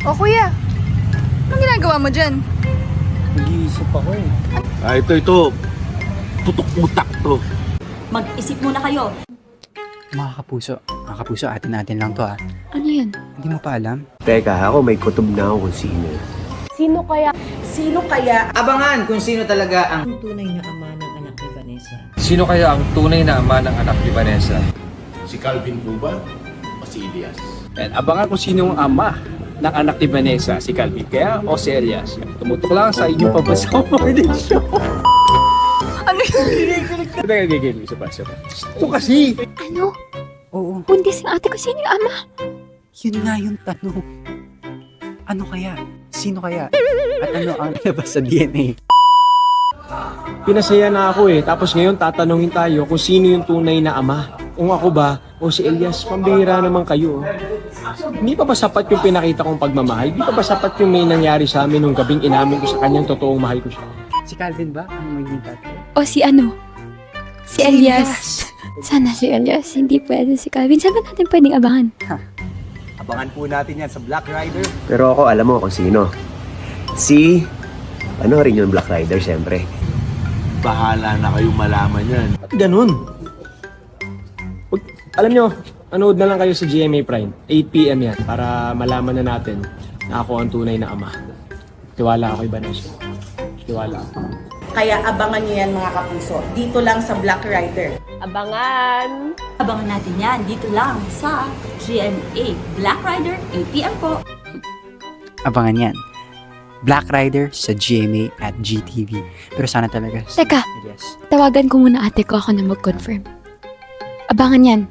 O kuya, anong ginagawa mo dyan? Nag-iisip ako eh. Ito. Tutok-utak to. Mag-isip muna kayo. Mga kapuso, atin lang to Ano yan? Hindi mo pa alam? Teka, ako may kutob na ako kung sino. Sino kaya? Sino kaya? Abangan kung sino talaga ang Ang tunay na ama ng anak ni Vanessa. Sino kaya ang tunay na ama ng anak ni Vanessa? Si Calvin Cuba o si Elias? And abangan kung sino ang ama ng anak ni Vanessa, si Calvin kaya o si Elias. Tumutok lang sa inyong pabasang morning show. Ano yun? Nagagigil, isa pa. Ito kasi! Ano? Oo, Buntis ng ate ko. Sino yung ama? yun nga yung tanong. Ano kaya? Sino kaya? At ano ang labas sa DNA? Pinasaya na ako eh. Tapos ngayon tatanungin tayo kung sino yung tunay na ama. Kung ako ba o si Elias, pambihira naman kayo. Hindi pa ba sapat yung pinakita kong pagmamahal? Hindi pa ba sapat yung may nangyari sa amin nung gabing inamin ko sa kanyang totoong mahal ko siya? Si Calvin ba ang magiging tatay? O si ano? Si Elias. Sana si Elias. Hindi pwede si Calvin. Saan ba natin pwedeng abangan? Abangan po natin yan sa Black Rider. Pero ako, alam mo kung sino. Si... Ano rin yung Black Rider, syempre. Bahala na kayong malaman yan. Ba't ganun? Alam nyo, anood na lang kayo sa GMA Prime. 8 PM yan para malaman na natin na ako ang tunay na ama. Tiwala ako kay Vanessa. Tiwala ako. Kaya abangan niyo yan mga kapuso. Dito lang sa Black Rider. Abangan! Abangan natin yan dito lang sa GMA Black Rider 8 PM po. Abangan yan. Black Rider sa GMA at GTV. Pero sana talaga si Teka. Elias. Tawagan ko muna ate ko, ako na mag-confirm. Abangan yan.